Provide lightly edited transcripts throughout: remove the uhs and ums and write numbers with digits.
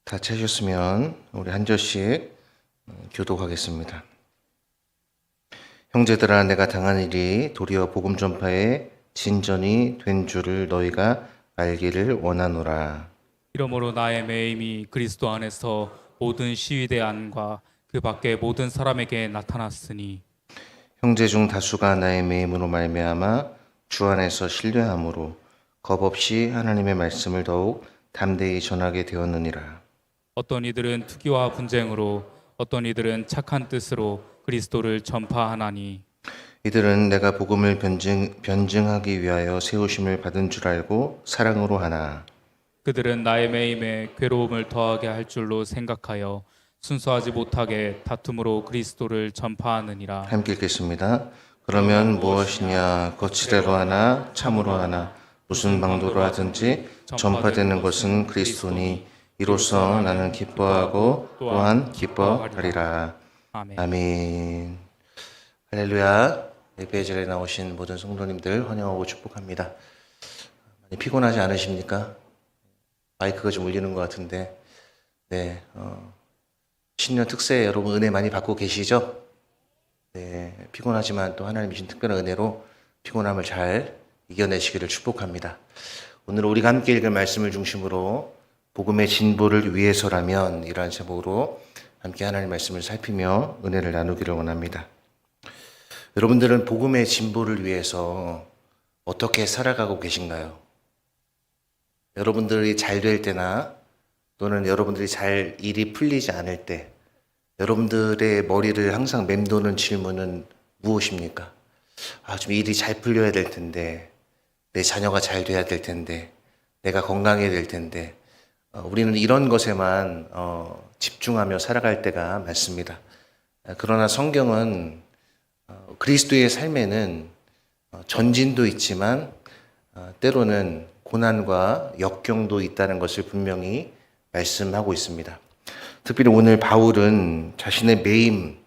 다 채셨으면 우리 한 절씩 교독하겠습니다. 형제들아, 내가 당한 일이 도리어 복음 전파의 진전이 된 줄을 너희가 알기를 원하노라. 이러므로 나의 매임이 그리스도 안에서 모든 시위대 안과 그 밖의 모든 사람에게 나타났으니 형제 중 다수가 나의 매임으로 말미암아 주 안에서 신뢰함으로 겁없이 하나님의 말씀을 더욱 담대히 전하게 되었느니라. 어떤 이들은 투기와 분쟁으로 어떤 이들은 착한 뜻으로 그리스도를 전파하나니 이들은 내가 복음을 변증하기 위하여 세우심을 받은 줄 알고 사랑으로 하나. 그들은 나의 매임에 괴로움을 더하게 할 줄로 생각하여 순수하지 못하게 다툼으로 그리스도를 전파하느니라. 함께 읽겠습니다. 그러면 무엇이냐, 거칠애로 하나 참으로 하나 무슨 방도로 하든지 전파되는 것은 그리스도니 이로써 나는 기뻐하고 또한 기뻐하리라. 아멘. 아멘. 할렐루야. 예배 자리에 나오신 모든 성도님들 환영하고 축복합니다. 많이 피곤하지 않으십니까? 마이크가 좀 울리는 것 같은데, 네, 신년 특세 여러분 은혜 많이 받고 계시죠? 네, 피곤하지만 또 하나님 주신 특별한 은혜로 피곤함을 잘 이겨내시기를 축복합니다. 오늘 우리가 함께 읽을 말씀을 중심으로 복음의 진보를 위해서라면 이러한 제목으로 함께 하나님 말씀을 살피며 은혜를 나누기를 원합니다. 여러분들은 복음의 진보를 위해서 어떻게 살아가고 계신가요? 여러분들이 잘 될 때나 또는 여러분들이 잘 일이 풀리지 않을 때 여러분들의 머리를 항상 맴도는 질문은 무엇입니까? 좀 일이 잘 풀려야 될 텐데, 내 자녀가 잘 돼야 될 텐데, 내가 건강해야 될 텐데, 우리는 이런 것에만 집중하며 살아갈 때가 많습니다. 그러나 성경은 그리스도의 삶에는 전진도 있지만 때로는 고난과 역경도 있다는 것을 분명히 말씀하고 있습니다. 특별히 오늘 바울은 자신의 매임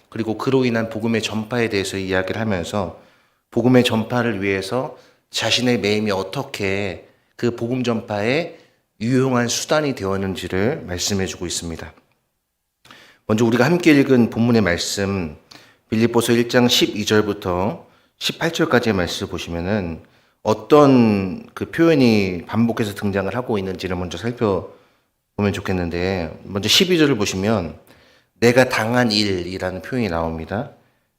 그리고 그로 인한 복음의 전파에 대해서 이야기를 하면서 복음의 전파를 위해서 자신의 매임이 어떻게 그 복음 전파에 유용한 수단이 되었는지를 말씀해 주고 있습니다. 먼저 우리가 함께 읽은 본문의 말씀 빌립보서 1장 12절부터 18절까지의 말씀 보시면은 어떤 그 표현이 반복해서 등장을 하고 있는지를 먼저 살펴보면 좋겠는데, 먼저 12절을 보시면 내가 당한 일이라는 표현이 나옵니다.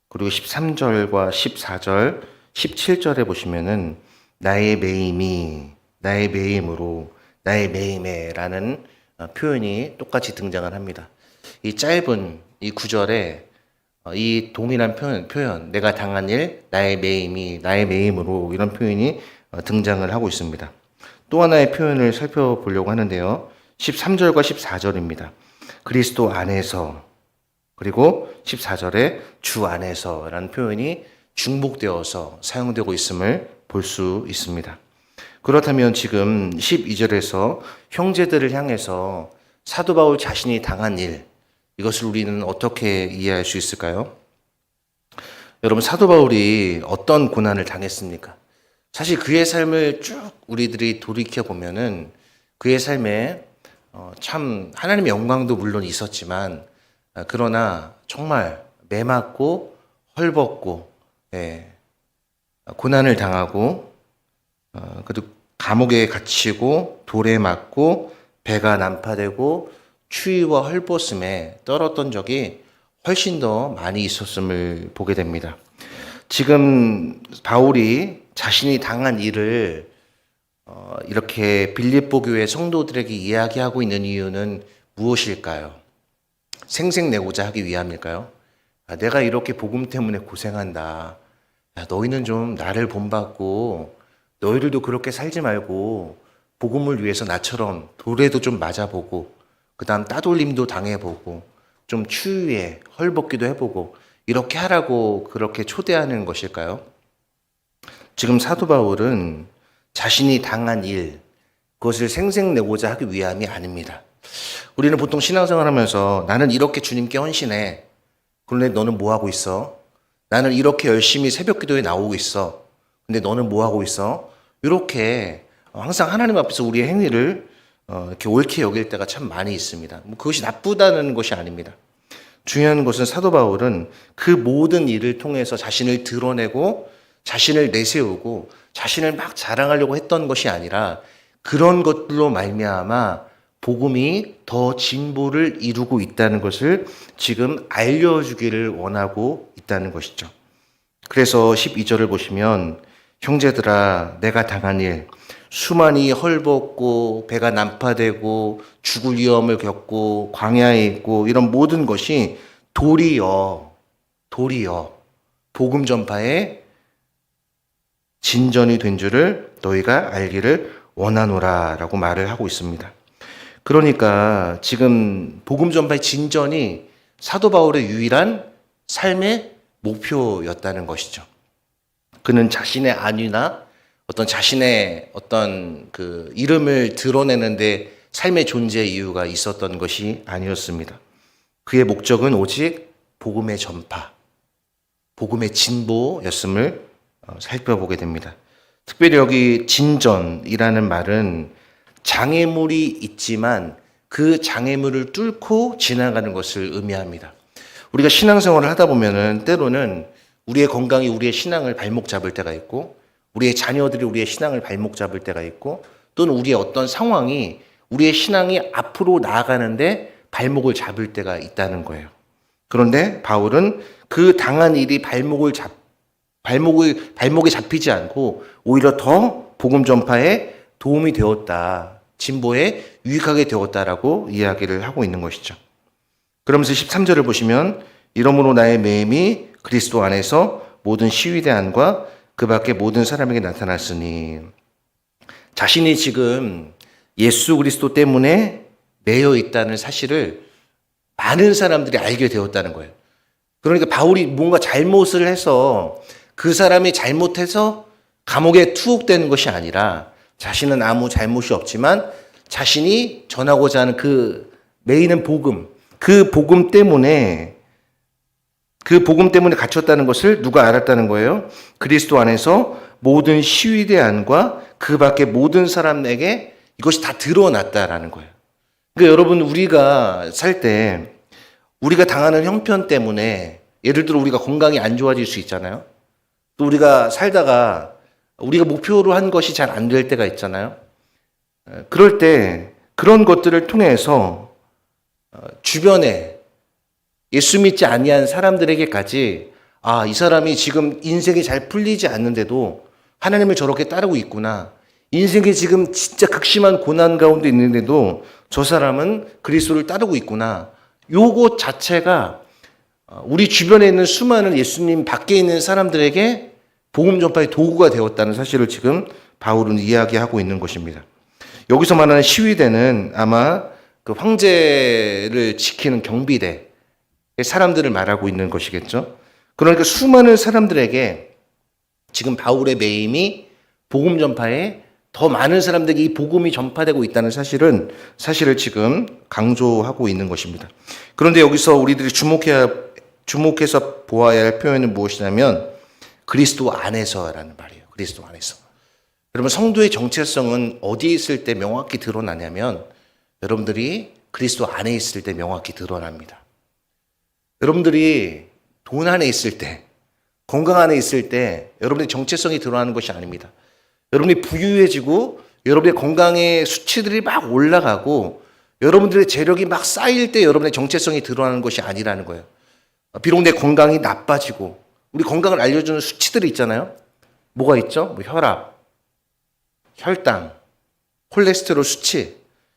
그리고 13절과 14절, 17절에 보시면은 나의 매임이, 나의 매임으로, 나의 매임에라는 표현이 똑같이 등장을 합니다. 이 짧은 이 구절에 이 동일한 표현, 내가 당한 일, 나의 매임이, 나의 매임으로 이런 표현이 등장을 하고 있습니다. 또 하나의 표현을 살펴보려고 하는데요. 13절과 14절입니다. 그리스도 안에서, 그리고 14절에 주 안에서라는 표현이 중복되어서 사용되고 있음을 볼 수 있습니다. 그렇다면 지금 12절에서 형제들을 향해서 사도 바울 자신이 당한 일, 이것을 우리는 어떻게 이해할 수 있을까요? 여러분, 사도 바울이 어떤 고난을 당했습니까? 사실 그의 삶을 쭉 우리들이 돌이켜보면은 그의 삶에 참 하나님의 영광도 물론 있었지만 그러나 정말 매맞고 헐벗고 고난을 당하고 그리고 감옥에 갇히고 돌에 맞고 배가 난파되고 추위와 헐벗음에 떨었던 적이 훨씬 더 많이 있었음을 보게 됩니다. 지금 바울이 자신이 당한 일을 이렇게 빌립보 교회 성도들에게 이야기하고 있는 이유는 무엇일까요? 생색내고자 하기 위함일까요? 내가 이렇게 복음 때문에 고생한다. 너희는 좀 나를 본받고 너희들도 그렇게 살지 말고 복음을 위해서 나처럼 돌에도 좀 맞아보고 그 다음 따돌림도 당해보고 좀 추위에 헐벗기도 해보고 이렇게 하라고 그렇게 초대하는 것일까요? 지금 사도 바울은 자신이 당한 일, 그것을 생색내고자 하기 위함이 아닙니다. 우리는 보통 신앙생활 하면서 나는 이렇게 주님께 헌신해. 그런데 너는 뭐 하고 있어? 나는 이렇게 열심히 새벽 기도에 나오고 있어. 근데 너는 뭐 하고 있어? 이렇게 항상 하나님 앞에서 우리의 행위를 이렇게 옳게 여길 때가 참 많이 있습니다. 뭐 그것이 나쁘다는 것이 아닙니다. 중요한 것은 사도 바울은 그 모든 일을 통해서 자신을 드러내고 자신을 내세우고 자신을 막 자랑하려고 했던 것이 아니라 그런 것들로 말미암아 복음이 더 진보를 이루고 있다는 것을 지금 알려주기를 원하고 있다는 것이죠. 그래서 12절을 보시면 형제들아 내가 당한 일 수많이 헐벗고 배가 난파되고 죽을 위험을 겪고 광야에 있고 이런 모든 것이 도리어 복음 전파의 진전이 된 줄을 너희가 알기를 원하노라 라고 말을 하고 있습니다. 그러니까 지금 복음 전파의 진전이 사도 바울의 유일한 삶의 목표였다는 것이죠. 그는 자신의 안위나 어떤 자신의 어떤 그 이름을 드러내는데 삶의 존재 이유가 있었던 것이 아니었습니다. 그의 목적은 오직 복음의 전파, 복음의 진보였음을 살펴보게 됩니다. 특별히 여기 진전이라는 말은 장애물이 있지만 그 장애물을 뚫고 지나가는 것을 의미합니다. 우리가 신앙생활을 하다 보면은 때로는 우리의 건강이 우리의 신앙을 발목 잡을 때가 있고 우리의 자녀들이 우리의 신앙을 발목 잡을 때가 있고 또는 우리의 어떤 상황이 우리의 신앙이 앞으로 나아가는데 발목을 잡을 때가 있다는 거예요. 그런데 바울은 그 당한 일이 발목에 잡히지 않고 오히려 더 복음 전파에 도움이 되었다. 진보에 유익하게 되었다라고 이야기를 하고 있는 것이죠. 그러면서 13절을 보시면 이러므로 나의 매임이 그리스도 안에서 모든 시위대안과 그 밖에 모든 사람에게 나타났으니 자신이 지금 예수 그리스도 때문에 매여 있다는 사실을 많은 사람들이 알게 되었다는 거예요. 그러니까 바울이 뭔가 잘못을 해서 그 사람이 잘못해서 감옥에 투옥되는 것이 아니라 자신은 아무 잘못이 없지만 자신이 전하고자 하는 그 매이는 복음, 그 복음 때문에 갇혔다는 것을 누가 알았다는 거예요? 그리스도 안에서 모든 시위대 안과 그 밖에 모든 사람에게 이것이 다 드러났다라는 거예요. 그러니까 여러분 우리가 살 때 우리가 당하는 형편 때문에 예를 들어 우리가 건강이 안 좋아질 수 있잖아요. 또 우리가 살다가 우리가 목표로 한 것이 잘 안 될 때가 있잖아요. 그럴 때 그런 것들을 통해서 주변에 예수 믿지 아니한 사람들에게까지 이 사람이 지금 인생이 잘 풀리지 않는데도 하나님을 저렇게 따르고 있구나. 인생이 지금 진짜 극심한 고난 가운데 있는데도 저 사람은 그리스도를 따르고 있구나. 요것 자체가 우리 주변에 있는 수많은 예수님 밖에 있는 사람들에게 복음 전파의 도구가 되었다는 사실을 지금 바울은 이야기하고 있는 것입니다. 여기서 말하는 시위대는 아마 그 황제를 지키는 경비대 사람들을 말하고 있는 것이겠죠. 그러니까 수많은 사람들에게 지금 바울의 매임이 복음 전파에 더 많은 사람들에게 이 복음이 전파되고 있다는 사실을 지금 강조하고 있는 것입니다. 그런데 여기서 우리들이 주목해서 보아야 할 표현은 무엇이냐면 그리스도 안에서라는 말이에요. 그리스도 안에서. 여러분 성도의 정체성은 어디에 있을 때 명확히 드러나냐면 여러분들이 그리스도 안에 있을 때 명확히 드러납니다. 여러분들이 돈 안에 있을 때, 건강 안에 있을 때 여러분의 정체성이 드러나는 것이 아닙니다. 여러분이 부유해지고 여러분의 건강의 수치들이 막 올라가고 여러분들의 재력이 막 쌓일 때 여러분의 정체성이 드러나는 것이 아니라는 거예요. 비록 내 건강이 나빠지고 우리 건강을 알려주는 수치들이 있잖아요. 뭐가 있죠? 뭐 혈압, 혈당, 콜레스테롤 수치.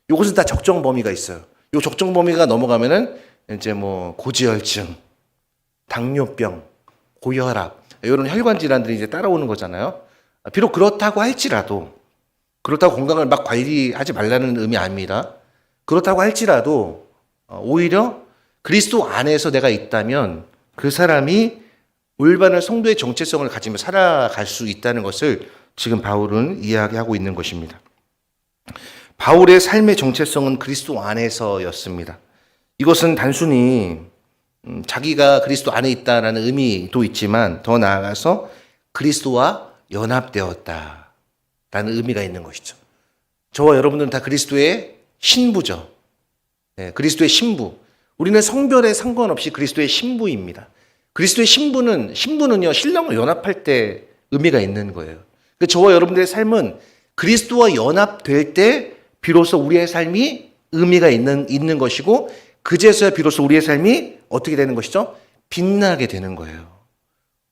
이것은 다 적정 범위가 있어요. 이 적정 범위가 넘어가면은 이제 뭐 고지혈증, 당뇨병, 고혈압 이런 혈관 질환들이 이제 따라오는 거잖아요. 비록 그렇다고 할지라도 그렇다고 건강을 막 관리하지 말라는 의미 아닙니다. 그렇다고 할지라도 오히려 그리스도 안에서 내가 있다면 그 사람이 올바른 성도의 정체성을 가지며 살아갈 수 있다는 것을 지금 바울은 이야기하고 있는 것입니다. 바울의 삶의 정체성은 그리스도 안에서였습니다. 이것은 단순히 자기가 그리스도 안에 있다라는 의미도 있지만 더 나아가서 그리스도와 연합되었다라는 의미가 있는 것이죠. 저와 여러분들은 다 그리스도의 신부죠. 네, 그리스도의 신부. 우리는 성별에 상관없이 그리스도의 신부입니다. 그리스도의 신부는요, 신랑과 연합할 때 의미가 있는 거예요. 저와 여러분들의 삶은 그리스도와 연합될 때 비로소 우리의 삶이 의미가 있는 것이고, 그제서야 비로소 우리의 삶이 어떻게 되는 것이죠? 빛나게 되는 거예요.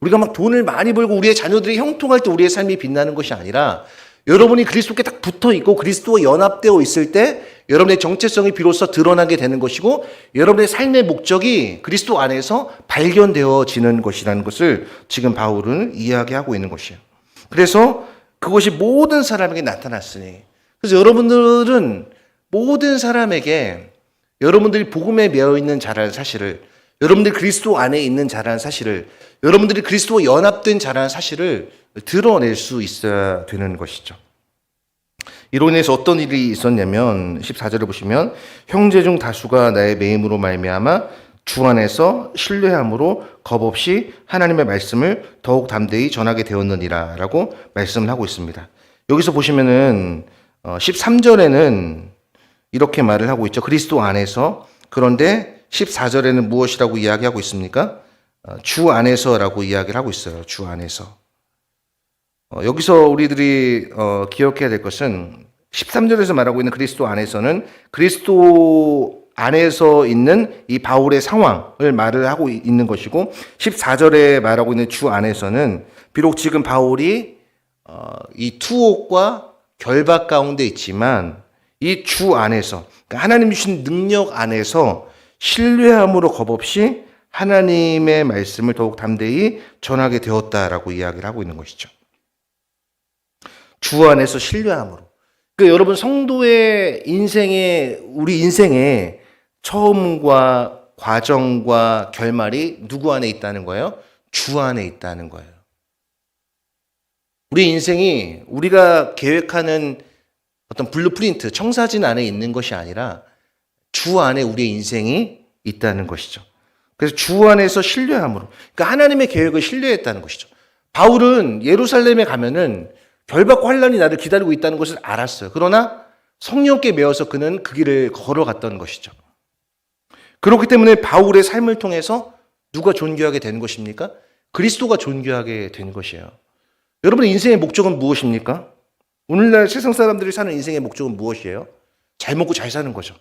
우리가 막 돈을 많이 벌고 우리의 자녀들이 형통할 때 우리의 삶이 빛나는 것이 아니라, 여러분이 그리스도께 딱 붙어 있고 그리스도와 연합되어 있을 때 여러분의 정체성이 비로소 드러나게 되는 것이고, 여러분의 삶의 목적이 그리스도 안에서 발견되어지는 것이라는 것을 지금 바울은 이야기하고 있는 것이에요. 그래서 그것이 모든 사람에게 나타났으니, 그래서 여러분들은 모든 사람에게 여러분들이 복음에 매여 있는 자라는 사실을, 여러분들이 그리스도 안에 있는 자라는 사실을, 여러분들이 그리스도와 연합된 자라는 사실을 드러낼 수 있어야 되는 것이죠. 이로 인해서 어떤 일이 있었냐면 14절을 보시면, 형제 중 다수가 나의 매임으로 말미암아 주 안에서 신뢰함으로 겁없이 하나님의 말씀을 더욱 담대히 전하게 되었느니라 라고 말씀을 하고 있습니다. 여기서 보시면은 13절에는 이렇게 말을 하고 있죠. 그리스도 안에서. 그런데 14절에는 무엇이라고 이야기하고 있습니까? 주 안에서라고 이야기를 하고 있어요. 주 안에서. 여기서 우리들이 기억해야 될 것은 13절에서 말하고 있는 그리스도 안에서는 그리스도 안에서 있는 이 바울의 상황을 말을 하고 있는 것이고, 14절에 말하고 있는 주 안에서는 비록 지금 바울이 이 투옥과 결박 가운데 있지만 이 주 안에서, 그러니까 하나님 주신 능력 안에서 신뢰함으로 겁없이 하나님의 말씀을 더욱 담대히 전하게 되었다라고 이야기를 하고 있는 것이죠. 주 안에서 신뢰함으로. 그러니까 여러분, 성도의 우리 인생의 처음과 과정과 결말이 누구 안에 있다는 거예요? 주 안에 있다는 거예요. 우리 인생이 우리가 계획하는 어떤 블루프린트, 청사진 안에 있는 것이 아니라 주 안에 우리의 인생이 있다는 것이죠. 그래서 주 안에서 신뢰함으로. 그러니까 하나님의 계획을 신뢰했다는 것이죠. 바울은 예루살렘에 가면은 결박과 환란이 나를 기다리고 있다는 것을 알았어요. 그러나 성령께 매어서 그는 그 길을 걸어갔던 것이죠. 그렇기 때문에 바울의 삶을 통해서 누가 존귀하게 되는 것입니까? 그리스도가 존귀하게 된 것이에요. 여러분의 인생의 목적은 무엇입니까? 오늘날 세상 사람들이 사는 인생의 목적은 무엇이에요? 잘 먹고 잘 사는 거죠.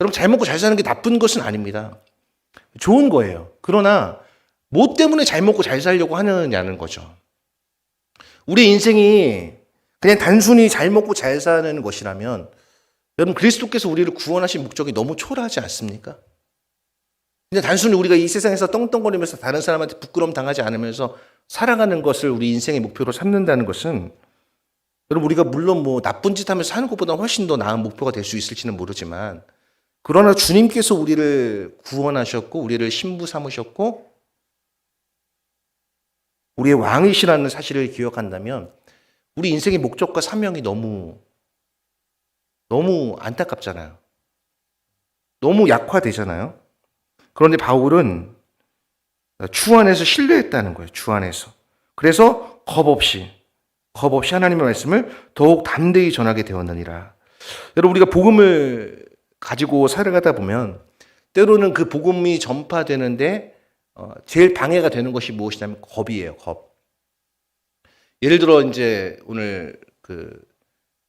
여러분, 잘 먹고 잘 사는 게 나쁜 것은 아닙니다. 좋은 거예요. 그러나 뭐 때문에 잘 먹고 잘 살려고 하느냐는 거죠. 우리 인생이 그냥 단순히 잘 먹고 잘 사는 것이라면, 여러분, 그리스도께서 우리를 구원하신 목적이 너무 초라하지 않습니까? 그냥 단순히 우리가 이 세상에서 떵떵거리면서 다른 사람한테 부끄러움 당하지 않으면서 살아가는 것을 우리 인생의 목표로 삼는다는 것은, 여러분, 우리가 물론 뭐 나쁜 짓 하면서 사는 것보다 훨씬 더 나은 목표가 될 수 있을지는 모르지만, 그러나 주님께서 우리를 구원하셨고 우리를 신부 삼으셨고 우리의 왕이시라는 사실을 기억한다면 우리 인생의 목적과 사명이 너무 안타깝잖아요. 너무 약화되잖아요. 그런데 바울은 주 안에서 신뢰했다는 거예요. 주 안에서. 그래서 겁없이 하나님의 말씀을 더욱 담대히 전하게 되었느니라. 여러분, 우리가 복음을 가지고 살아가다 보면 때로는 그 복음이 전파되는데 제일 방해가 되는 것이 무엇이냐면 겁이에요. 겁. 예를 들어 이제 오늘 그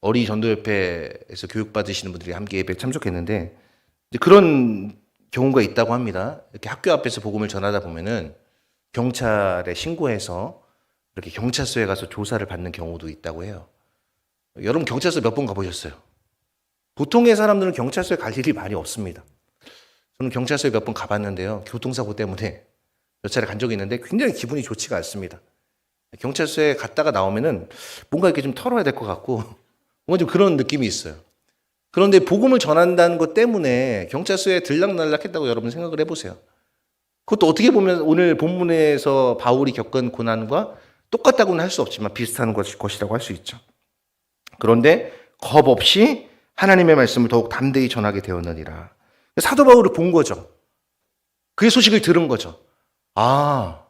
어린이 전도협회에서 교육받으시는 분들이 함께 예배에 참석했는데, 이제 그런 경우가 있다고 합니다. 이렇게 학교 앞에서 복음을 전하다 보면은 경찰에 신고해서 이렇게 경찰서에 가서 조사를 받는 경우도 있다고 해요. 여러분, 경찰서 몇 번 가보셨어요? 보통의 사람들은 경찰서에 갈 일이 많이 없습니다. 저는 경찰서에 몇 번 가봤는데요. 교통사고 때문에 몇 차례 간 적이 있는데 굉장히 기분이 좋지가 않습니다. 경찰서에 갔다가 나오면은 뭔가 이렇게 좀 털어야 될 것 같고 뭔가 좀 그런 느낌이 있어요. 그런데 복음을 전한다는 것 때문에 경찰서에 들락날락했다고 여러분 생각을 해보세요. 그것도 어떻게 보면 오늘 본문에서 바울이 겪은 고난과 똑같다고는 할 수 없지만 비슷한 것이라고 할 수 있죠. 그런데 겁 없이 하나님의 말씀을 더욱 담대히 전하게 되었느니라. 사도 바울을 본 거죠. 그의 소식을 들은 거죠. 아,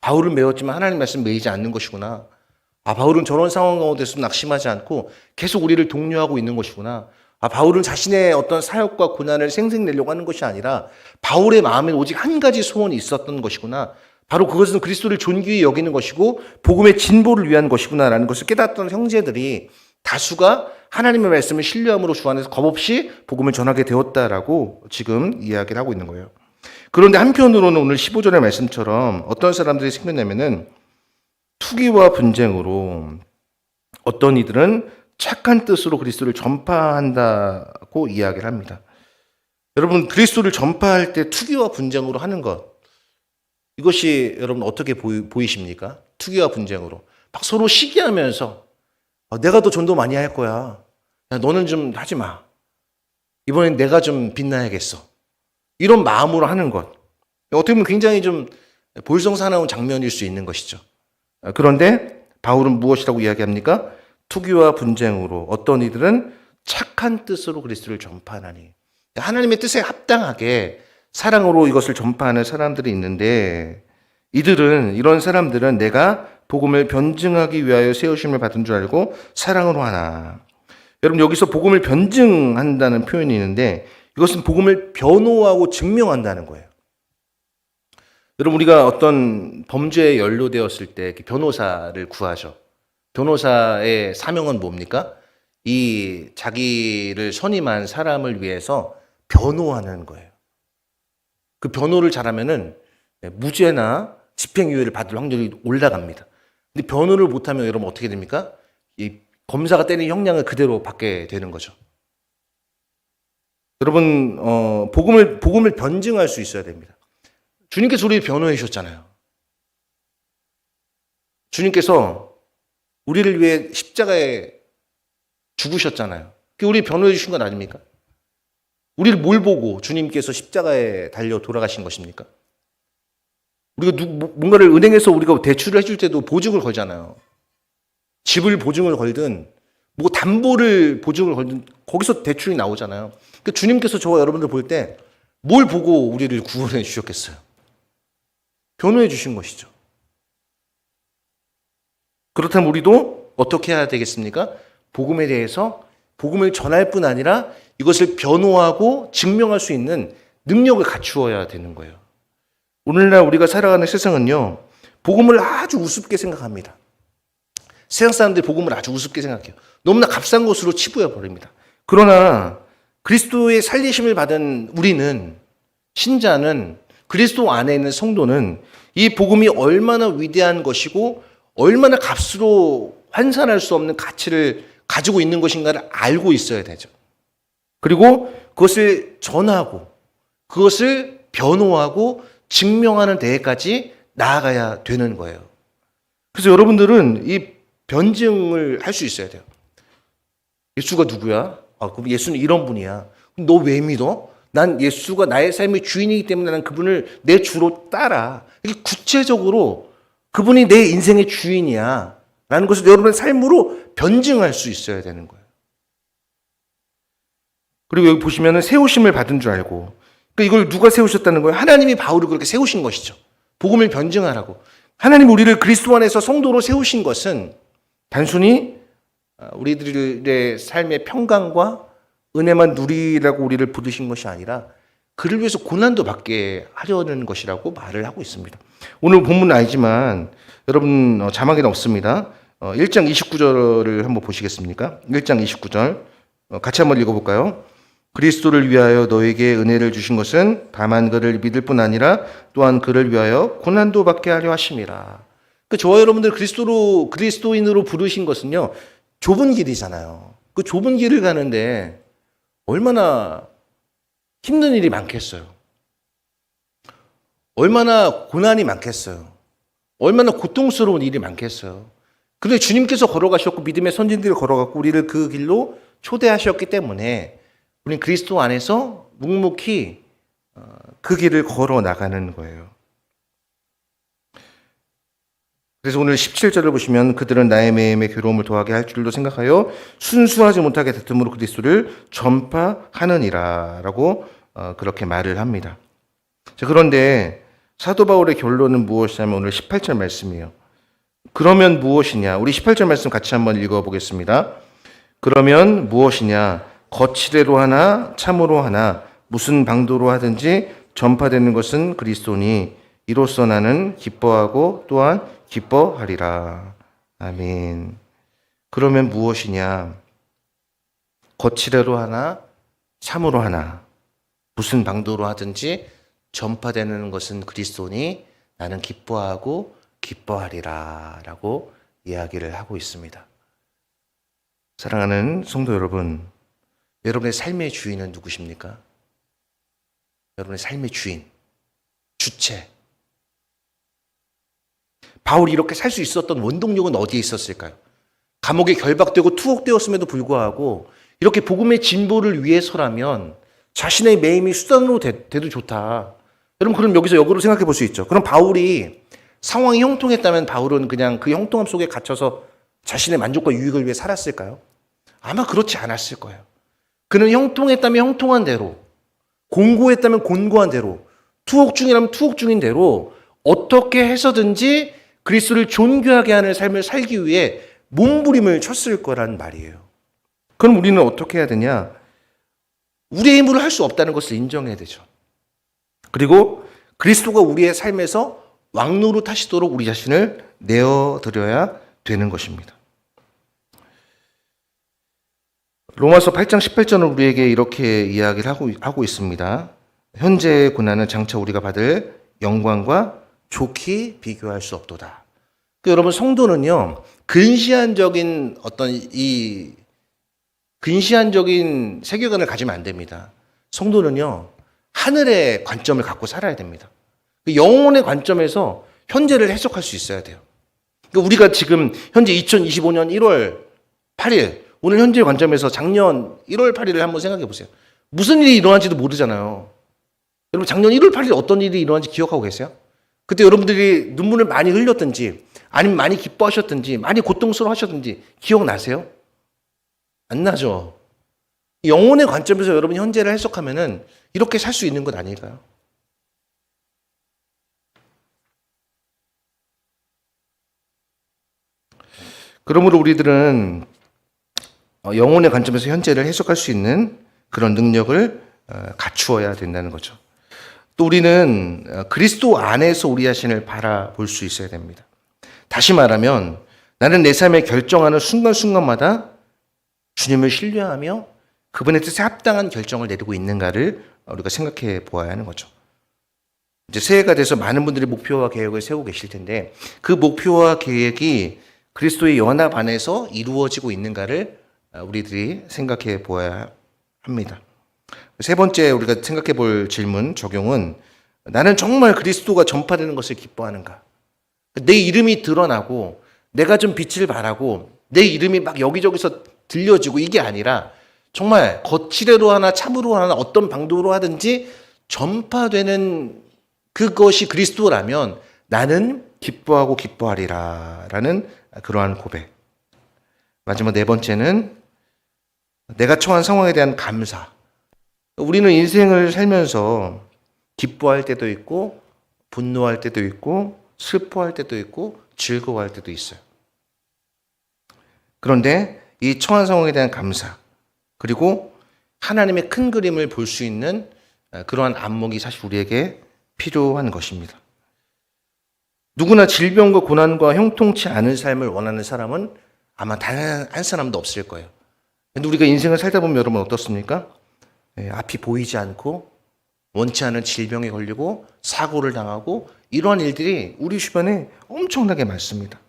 바울은 매웠지만 하나님 말씀 매이지 않는 것이구나. 아, 바울은 저런 상황 가운데서 낙심하지 않고 계속 우리를 독려하고 있는 것이구나. 바울은 자신의 어떤 사역과 고난을 생색내려고 하는 것이 아니라 바울의 마음에 오직 한 가지 소원이 있었던 것이구나. 바로 그것은 그리스도를 존귀히 여기는 것이고 복음의 진보를 위한 것이구나라는 것을 깨닫던 형제들이 다수가 하나님의 말씀을 신뢰함으로 주 안에서 겁없이 복음을 전하게 되었다라고 지금 이야기를 하고 있는 거예요. 그런데 한편으로는 오늘 15절의 말씀처럼 어떤 사람들이 생겼냐면은 투기와 분쟁으로 어떤 이들은 착한 뜻으로 그리스도를 전파한다고 이야기를 합니다. 여러분, 그리스도를 전파할 때 투기와 분쟁으로 하는 것, 이것이 여러분 어떻게 보이십니까? 투기와 분쟁으로 막 서로 시기하면서 내가 더 전도 많이 할 거야. 야, 너는 좀 하지 마. 이번엔 내가 좀 빛나야겠어. 이런 마음으로 하는 것. 어떻게 보면 굉장히 좀 볼성사나운 장면일 수 있는 것이죠. 그런데 바울은 무엇이라고 이야기합니까? 투기와 분쟁으로 어떤 이들은 착한 뜻으로 그리스도를 전파하나니. 하나님의 뜻에 합당하게 사랑으로 이것을 전파하는 사람들이 있는데 이런 사람들은 내가 복음을 변증하기 위하여 세우심을 받은 줄 알고 사랑으로 하나. 여러분, 여기서 복음을 변증한다는 표현이 있는데 이것은 복음을 변호하고 증명한다는 거예요. 여러분, 우리가 어떤 범죄에 연루되었을 때 변호사를 구하죠. 변호사의 사명은 뭡니까? 이 자기를 선임한 사람을 위해서 변호하는 거예요. 그 변호를 잘하면은 무죄나 집행유예를 받을 확률이 올라갑니다. 근데 변호를 못하면 여러분 어떻게 됩니까? 이 검사가 때린 형량을 그대로 받게 되는 거죠. 여러분, 복음을 변증할 수 있어야 됩니다. 주님께서 우리 변호해 주셨잖아요. 주님께서 우리를 위해 십자가에 죽으셨잖아요. 그게 우리 변호해 주신 건 아닙니까? 우리를 뭘 보고 주님께서 십자가에 달려 돌아가신 것입니까? 우리가 뭔가를 은행에서 우리가 대출을 해줄 때도 보증을 걸잖아요. 집을 보증을 걸든 뭐 담보를 보증을 걸든 거기서 대출이 나오잖아요. 그러니까 주님께서 저와 여러분들 볼 때 뭘 보고 우리를 구원해 주셨겠어요? 변호해 주신 것이죠. 그렇다면 우리도 어떻게 해야 되겠습니까? 복음에 대해서 복음을 전할 뿐 아니라 이것을 변호하고 증명할 수 있는 능력을 갖추어야 되는 거예요. 오늘날 우리가 살아가는 세상은요, 복음을 아주 우습게 생각합니다. 세상 사람들이 복음을 아주 우습게 생각해요. 너무나 값싼 것으로 치부해 버립니다. 그러나 그리스도의 살리심을 받은 우리는, 신자는, 그리스도 안에 있는 성도는 이 복음이 얼마나 위대한 것이고 얼마나 값으로 환산할 수 없는 가치를 가지고 있는 것인가를 알고 있어야 되죠. 그리고 그것을 전하고 그것을 변호하고 증명하는 데까지 나아가야 되는 거예요. 그래서 여러분들은 이 변증을 할 수 있어야 돼요. 예수가 누구야? 그럼 예수는 이런 분이야. 너 왜 믿어? 난 예수가 나의 삶의 주인이기 때문에 난 그분을 내 주로 따라. 이게 구체적으로 그분이 내 인생의 주인이야 라는 것을 여러분의 삶으로 변증할 수 있어야 되는 거예요. 그리고 여기 보시면은 세우심을 받은 줄 알고, 그러니까 이걸 누가 세우셨다는 거예요? 하나님이 바울을 그렇게 세우신 것이죠. 복음을 변증하라고. 하나님 우리를 그리스도 안에서 성도로 세우신 것은 단순히 우리들의 삶의 평강과 은혜만 누리라고 우리를 부르신 것이 아니라 그를 위해서 고난도 받게 하려는 것이라고 말을 하고 있습니다. 오늘 본문은 아니지만 여러분 자막에는 없습니다. 1장 29절을 한번 보시겠습니까? 1장 29절 같이 한번 읽어볼까요? 그리스도를 위하여 너에게 은혜를 주신 것은 다만 그를 믿을 뿐 아니라 또한 그를 위하여 고난도 받게 하려 하심이라. 저와 여러분들 그리스도인으로 부르신 것은요, 좁은 길이잖아요. 그 좁은 길을 가는데 얼마나 힘든 일이 많겠어요. 얼마나 고난이 많겠어요. 얼마나 고통스러운 일이 많겠어요. 그런데 주님께서 걸어가셨고 믿음의 선진들이 걸어갔고 우리를 그 길로 초대하셨기 때문에 우리는 그리스도 안에서 묵묵히 그 길을 걸어 나가는 거예요. 그래서 오늘 17절을 보시면 그들은 나의 매임에 괴로움을 더하게 할 줄로 생각하여 순수하지 못하게 다툼으로 그리스도를 전파하느니라 라고 그렇게 말을 합니다. 자, 그런데 사도 바울의 결론은 무엇이냐면 오늘 18절 말씀이에요. 그러면 무엇이냐? 우리 18절 말씀 같이 한번 읽어보겠습니다. 그러면 무엇이냐? 거칠애로 하나 참으로 하나 무슨 방도로 하든지 전파되는 것은 그리스도니 이로써 나는 기뻐하고 또한 기뻐하리라. 아멘. 그러면 무엇이냐? 거칠애로 하나 참으로 하나 무슨 방도로 하든지 전파되는 것은 그리스도니 나는 기뻐하고 기뻐하리라 라고 이야기를 하고 있습니다. 사랑하는 성도 여러분, 여러분의 삶의 주인은 누구십니까? 여러분의 삶의 주인, 주체. 바울이 이렇게 살 수 있었던 원동력은 어디에 있었을까요? 감옥에 결박되고 투옥되었음에도 불구하고 이렇게 복음의 진보를 위해서라면 자신의 매임이 수단으로 돼도 좋다. 여러분 그럼 여기서 역으로 생각해 볼 수 있죠. 그럼 바울이 상황이 형통했다면 바울은 그냥 그 형통함 속에 갇혀서 자신의 만족과 유익을 위해 살았을까요? 아마 그렇지 않았을 거예요. 그는 형통했다면 형통한 대로, 곤고했다면 곤고한 대로, 투옥 중이라면 투옥 중인 대로 어떻게 해서든지 그리스도를 존귀하게 하는 삶을 살기 위해 몸부림을 쳤을 거란 말이에요. 그럼 우리는 어떻게 해야 되냐? 우리의 힘으로 할 수 없다는 것을 인정해야 되죠. 그리고 그리스도가 우리의 삶에서 왕노릇 하시도록 우리 자신을 내어드려야 되는 것입니다. 로마서 8장 18절은 우리에게 이렇게 이야기를 하고 있습니다. 현재의 고난은 장차 우리가 받을 영광과 좋게 비교할 수 없도다. 여러분 성도는요, 근시안적인 세계관을 가지면 안 됩니다. 성도는요, 하늘의 관점을 갖고 살아야 됩니다. 영혼의 관점에서 현재를 해석할 수 있어야 돼요. 그러니까 우리가 지금 현재 2025년 1월 8일, 오늘 현재 관점에서 작년 1월 8일을 한번 생각해 보세요. 무슨 일이 일어난지도 모르잖아요. 여러분 작년 1월 8일 어떤 일이 일어난지 기억하고 계세요? 그때 여러분들이 눈물을 많이 흘렸든지 아니면 많이 기뻐하셨든지 많이 고통스러워하셨든지 기억나세요? 안 나죠? 영혼의 관점에서 여러분 현재를 해석하면은 이렇게 살 수 있는 것 아닐까요? 그러므로 우리들은 영혼의 관점에서 현재를 해석할 수 있는 그런 능력을 갖추어야 된다는 거죠. 또 우리는 그리스도 안에서 우리 자신을 바라볼 수 있어야 됩니다. 다시 말하면 나는 내 삶에 결정하는 순간순간마다 주님을 신뢰하며 그분의 뜻에 합당한 결정을 내리고 있는가를 우리가 생각해 보아야 하는 거죠. 이제 새해가 돼서 많은 분들이 목표와 계획을 세우고 계실 텐데 그 목표와 계획이 그리스도의 연합 안에서 이루어지고 있는가를 우리들이 생각해 보아야 합니다. 세 번째 우리가 생각해 볼 질문, 적용은 나는 정말 그리스도가 전파되는 것을 기뻐하는가? 내 이름이 드러나고 내가 좀 빛을 발하고 내 이름이 막 여기저기서 들려지고 이게 아니라 정말 거칠애로 하나 참으로 하나 어떤 방도로 하든지 전파되는 그것이 그리스도라면 나는 기뻐하고 기뻐하리라 라는 그러한 고백. 마지막 네 번째는 내가 처한 상황에 대한 감사. 우리는 인생을 살면서 기뻐할 때도 있고 분노할 때도 있고 슬퍼할 때도 있고 즐거워할 때도 있어요. 그런데 이 처한 상황에 대한 감사 그리고 하나님의 큰 그림을 볼 수 있는 그러한 안목이 사실 우리에게 필요한 것입니다. 누구나 질병과 고난과 형통치 않은 삶을 원하는 사람은 아마 단 한 사람도 없을 거예요. 근데 우리가 인생을 살다 보면 여러분 어떻습니까? 앞이 보이지 않고 원치 않은 질병에 걸리고 사고를 당하고 이러한 일들이 우리 주변에 엄청나게 많습니다.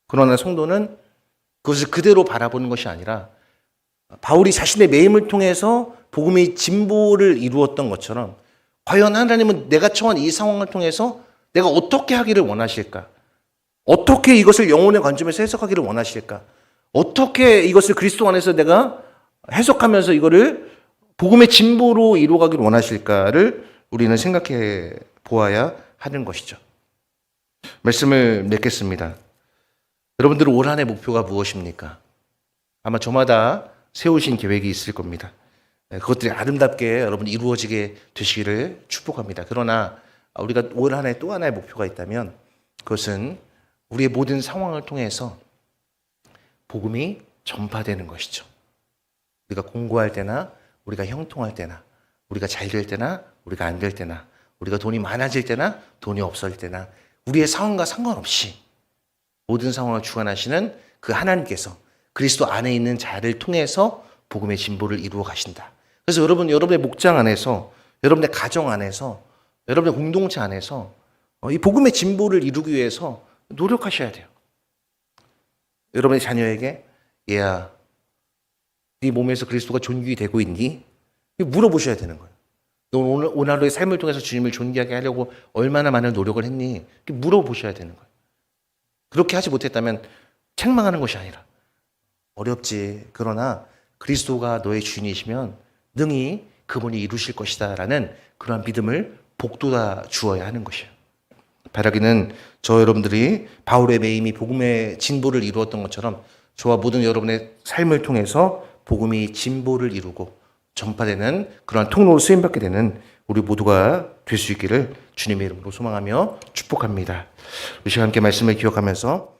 그러나 성도는 그것을 그대로 바라보는 것이 아니라 바울이 자신의 매임을 통해서 복음의 진보를 이루었던 것처럼 과연 하나님은 내가 처한 이 상황을 통해서 내가 어떻게 하기를 원하실까? 어떻게 이것을 영혼의 관점에서 해석하기를 원하실까? 어떻게 이것을 그리스도 안에서 내가 해석하면서 이거를 복음의 진보로 이루어가기를 원하실까를 우리는 생각해 보아야 하는 것이죠. 말씀을 맺겠습니다. 여러분들은 올 한해 목표가 무엇입니까? 아마 저마다 세우신 계획이 있을 겁니다. 그것들이 아름답게 여러분 이루어지게 되시기를 축복합니다. 그러나 우리가 올 한해 또 하나의 목표가 있다면 그것은 우리의 모든 상황을 통해서 복음이 전파되는 것이죠. 우리가 공부할 때나 우리가 형통할 때나 우리가 잘 될 때나 우리가 안 될 때나 우리가 돈이 많아질 때나 돈이 없을 때나 우리의 상황과 상관없이 모든 상황을 주관하시는 그 하나님께서 그리스도 안에 있는 자를 통해서 복음의 진보를 이루어 가신다. 그래서 여러분의 목장 안에서, 여러분의 가정 안에서, 여러분의 공동체 안에서 이 복음의 진보를 이루기 위해서 노력하셔야 돼요. 여러분의 자녀에게 얘야, 네 몸에서 그리스도가 존귀 되고 있니? 물어보셔야 되는 거예요. 너 오늘 하루의 삶을 통해서 주님을 존귀하게 하려고 얼마나 많은 노력을 했니? 물어보셔야 되는 거예요. 그렇게 하지 못했다면 책망하는 것이 아니라 어렵지. 그러나 그리스도가 너의 주인이시면 능히 그분이 이루실 것이다 라는 그러한 믿음을 복돋아 주어야 하는 것이에요. 바라기는 저 여러분들이 바울의 매임이 복음의 진보를 이루었던 것처럼 저와 모든 여러분의 삶을 통해서 복음이 진보를 이루고 전파되는 그러한 통로로 쓰임받게 되는 우리 모두가 될 수 있기를 주님의 이름으로 소망하며 축복합니다. 우리 시간 함께 말씀을 기억하면서